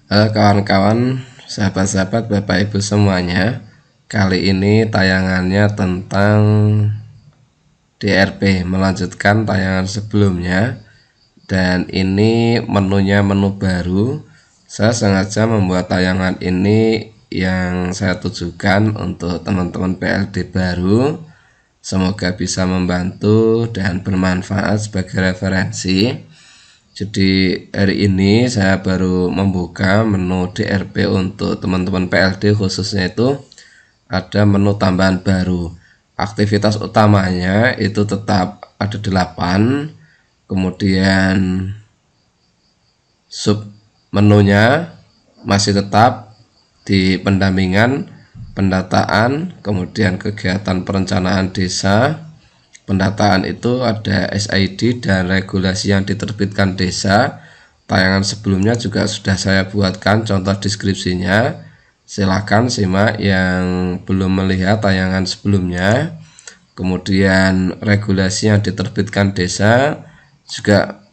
Halo kawan-kawan, sahabat-sahabat, Bapak Ibu semuanya. Kali ini tayangannya tentang DRP, melanjutkan tayangan sebelumnya. Dan ini menunya menu baru. Saya sengaja membuat tayangan ini yang saya tujukan untuk teman-teman PLD baru. Semoga bisa membantu dan bermanfaat sebagai referensi. Jadi hari ini saya baru membuka menu DRP untuk teman-teman PLD, khususnya itu ada menu tambahan baru. Aktivitas utamanya itu tetap ada 8, kemudian sub menunya masih tetap di pendampingan, pendataan, kemudian kegiatan perencanaan desa. Pendataan itu ada SID dan regulasi yang diterbitkan desa. Tayangan sebelumnya juga sudah saya buatkan contoh deskripsinya. Silahkan simak yang belum melihat tayangan sebelumnya. Kemudian regulasi yang diterbitkan desa juga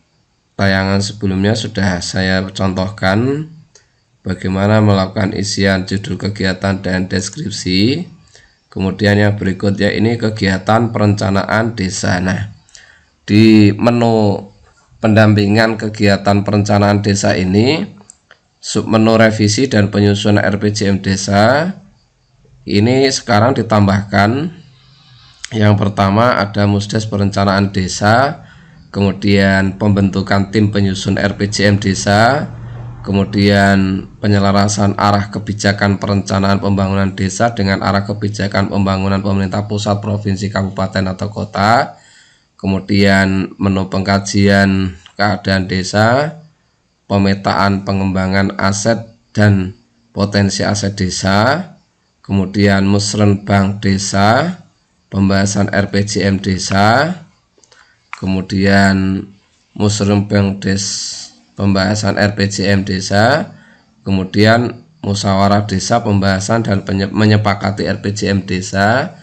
tayangan sebelumnya sudah saya contohkan bagaimana melakukan isian judul kegiatan dan deskripsi. Kemudian yang berikutnya ini kegiatan perencanaan desa. Nah, di menu pendampingan kegiatan perencanaan desa ini, submenu revisi dan penyusunan RPJM desa ini sekarang ditambahkan. Yang pertama ada Musdes perencanaan desa, kemudian pembentukan tim penyusun RPJM desa, kemudian penyelarasan arah kebijakan perencanaan pembangunan desa dengan arah kebijakan pembangunan pemerintah pusat, provinsi, kabupaten atau kota. Kemudian menu pengkajian keadaan desa, pemetaan pengembangan aset dan potensi aset desa, kemudian musrenbang desa, pembahasan RPJM desa, kemudian musrenbang desa, pembahasan RPJM desa, kemudian musyawarah desa pembahasan dan menyepakati RPJM desa,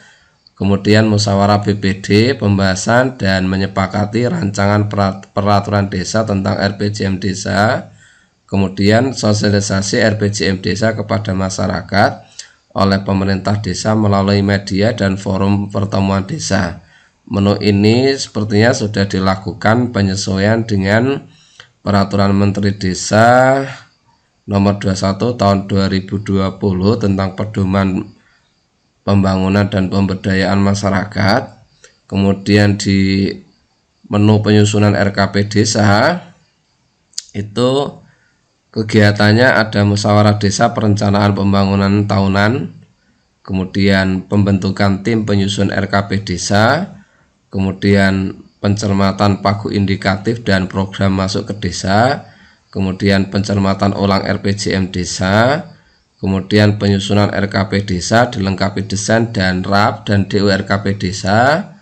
kemudian musyawarah BPD pembahasan dan menyepakati rancangan peraturan desa tentang RPJM desa, kemudian sosialisasi RPJM desa kepada masyarakat oleh pemerintah desa melalui media dan forum pertemuan desa. Menu ini sepertinya sudah dilakukan penyesuaian dengan Peraturan Menteri Desa Nomor 21 Tahun 2020 tentang pedoman pembangunan dan pemberdayaan masyarakat. Kemudian di menu penyusunan RKP desa itu kegiatannya ada musyawarah desa perencanaan pembangunan tahunan, kemudian pembentukan tim penyusun RKP desa, kemudian pencermatan pagu indikatif dan program masuk ke desa, kemudian pencermatan ulang RPJM desa, kemudian penyusunan RKP desa dilengkapi desain dan RAP dan DU RKP desa,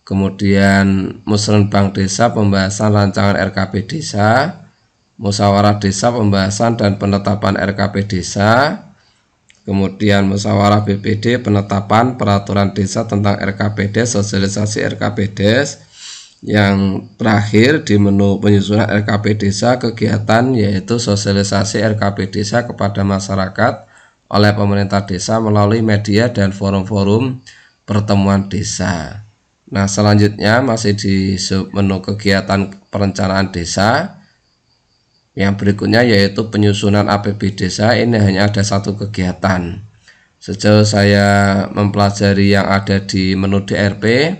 kemudian musrenbang desa pembahasan rancangan RKP desa, musyawarah desa pembahasan dan penetapan RKP desa, kemudian musyawarah BPD penetapan peraturan desa tentang RKPD, sosialisasi RKPD. Yang terakhir di menu penyusunan RKP desa kegiatan yaitu sosialisasi RKP desa kepada masyarakat oleh pemerintah desa melalui media dan forum-forum pertemuan desa. Nah, selanjutnya masih di menu kegiatan perencanaan desa. Yang berikutnya yaitu penyusunan APB desa. Ini hanya ada satu kegiatan. Sejauh saya mempelajari yang ada di menu DRP,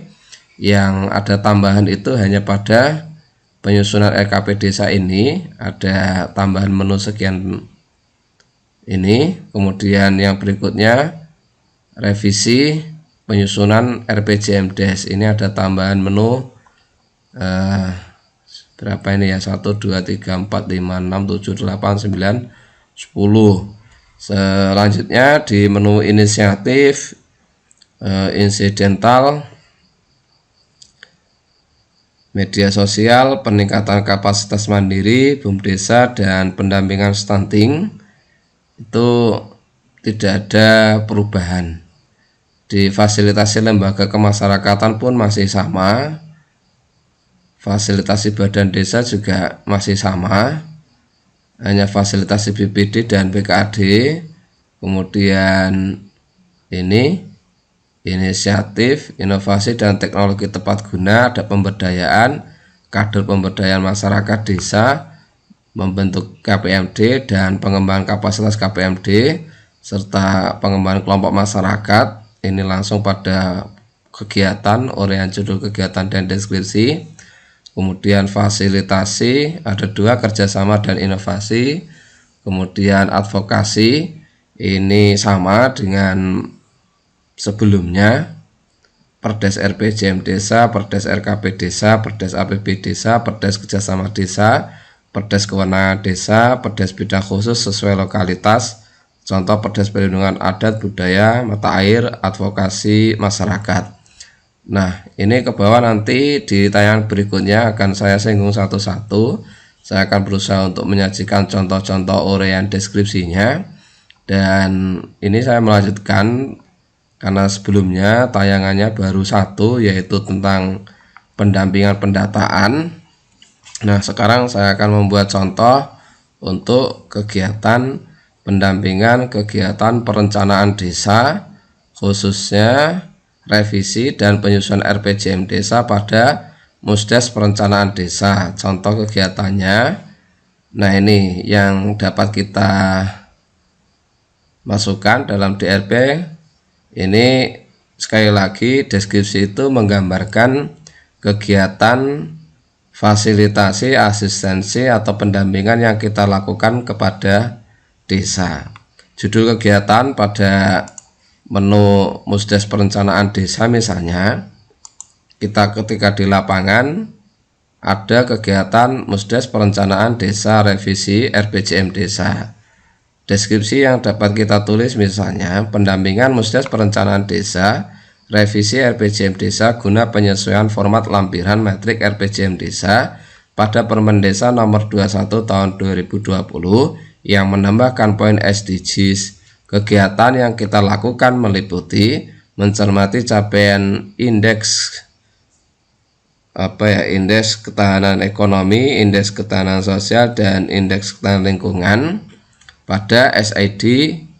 yang ada tambahan itu hanya pada penyusunan RKP desa ini, ada tambahan menu sekian ini. Kemudian yang berikutnya revisi penyusunan RPJM Des, ini ada tambahan menu berapa ini ya, 1, 2, 3, 4, 5, 6, 7, 8, 9, 10. Selanjutnya di menu inisiatif insidental, media sosial, peningkatan kapasitas mandiri, BUMDesa, dan pendampingan stunting itu tidak ada perubahan. Di fasilitasi lembaga kemasyarakatan pun masih sama, fasilitasi badan desa juga masih sama. hanya fasilitasi BPD dan BKAD. Kemudian ini inisiatif, inovasi dan teknologi tepat guna, ada pemberdayaan, kader pemberdayaan masyarakat desa, membentuk KPMD dan pengembangan kapasitas KPMD, serta pengembangan kelompok masyarakat. Ini langsung pada kegiatan, uraian judul kegiatan dan deskripsi. Kemudian fasilitasi, ada 2, kerjasama dan inovasi. Kemudian advokasi, ini sama dengan sebelumnya, Perdes RPJM Desa, Perdes RKP Desa, Perdes APB Desa, Perdes Kerjasama Desa, Perdes Kewenangan Desa, Perdes Bidang Khusus sesuai lokalitas, contoh Perdes Perlindungan Adat, Budaya, Mata Air, Advokasi Masyarakat. Nah, ini ke bawah nanti di tayangan berikutnya akan saya singgung satu-satu. Saya akan berusaha untuk menyajikan contoh-contoh uraian deskripsinya. Dan ini saya melanjutkan karena sebelumnya tayangannya baru 1, yaitu tentang pendampingan pendataan. Nah, sekarang saya akan membuat contoh untuk kegiatan pendampingan kegiatan perencanaan desa, khususnya revisi dan penyusunan RPJM Desa pada Musdes Perencanaan Desa. Contoh kegiatannya, nah ini yang dapat kita masukkan dalam DRP. Ini sekali lagi deskripsi itu menggambarkan kegiatan fasilitasi, asistensi atau pendampingan yang kita lakukan kepada desa. Judul kegiatan pada menu Musdes Perencanaan Desa misalnya, kita ketika di lapangan ada kegiatan Musdes Perencanaan Desa revisi RPJM Desa. Deskripsi yang dapat kita tulis misalnya, pendampingan Musdes Perencanaan Desa revisi RPJM Desa guna penyesuaian format lampiran metrik RPJM Desa pada Permen Desa nomor 21 tahun 2020 yang menambahkan poin SDGs. Kegiatan yang kita lakukan meliputi mencermati capaian indeks ketahanan ekonomi, indeks ketahanan sosial, dan indeks ketahanan lingkungan pada SID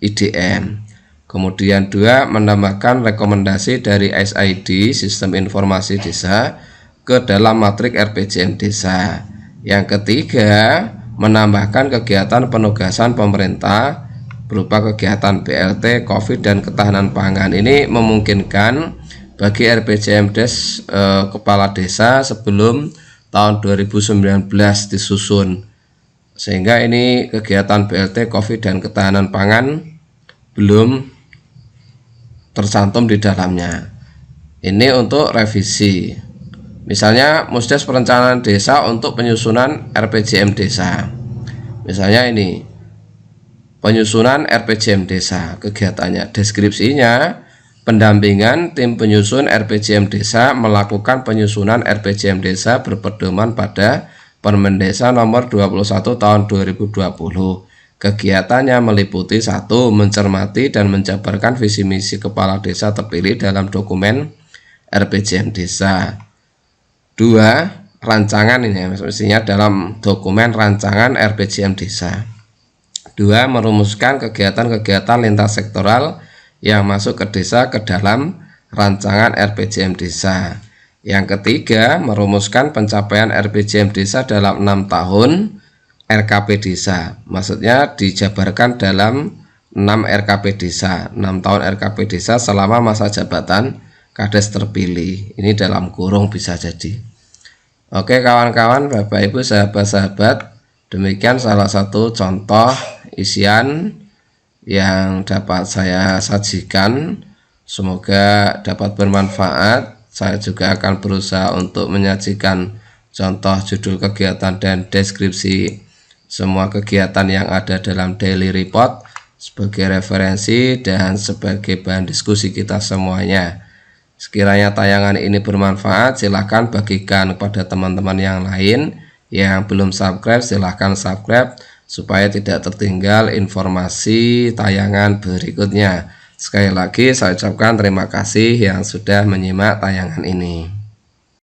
IDM. Kemudian 2, menambahkan rekomendasi dari SID Sistem Informasi Desa ke dalam matrik RPJM Desa. Yang ketiga, menambahkan kegiatan penugasan pemerintah berupa kegiatan BLT, COVID, dan ketahanan pangan. Ini memungkinkan bagi RPJM Kepala Desa sebelum tahun 2019 disusun, sehingga ini kegiatan BLT, COVID, dan ketahanan pangan belum tercantum di dalamnya. Ini untuk revisi. Misalnya Musdes Perencanaan Desa untuk penyusunan RPJM Desa. Misalnya ini penyusunan RPJM Desa, kegiatannya, deskripsinya, pendampingan tim penyusun RPJM Desa melakukan penyusunan RPJM Desa berpedoman pada Permen Desa nomor 21 tahun 2020. Kegiatannya meliputi 1, mencermati dan menjabarkan visi misi kepala desa terpilih dalam dokumen RPJM Desa. 2, rancangan, ini mestinya dalam dokumen rancangan RPJM Desa. 2, merumuskan kegiatan-kegiatan lintas sektoral yang masuk ke desa ke dalam rancangan RPJM Desa. Yang ketiga, merumuskan pencapaian RPJM Desa dalam 6 tahun RKP Desa. Maksudnya dijabarkan dalam 6 RKP Desa, 6 tahun RKP Desa selama masa jabatan Kades terpilih. Ini dalam kurung bisa jadi. Oke kawan-kawan, Bapak Ibu, sahabat-sahabat, demikian salah satu contoh isian yang dapat saya sajikan. Semoga dapat bermanfaat. Saya juga akan berusaha untuk menyajikan contoh judul kegiatan dan deskripsi semua kegiatan yang ada dalam daily report sebagai referensi dan sebagai bahan diskusi kita semuanya. Sekiranya tayangan ini bermanfaat, silahkan bagikan kepada teman-teman yang lain. Yang belum subscribe, silahkan subscribe supaya tidak tertinggal informasi tayangan berikutnya. Sekali lagi saya ucapkan terima kasih yang sudah menyimak tayangan ini.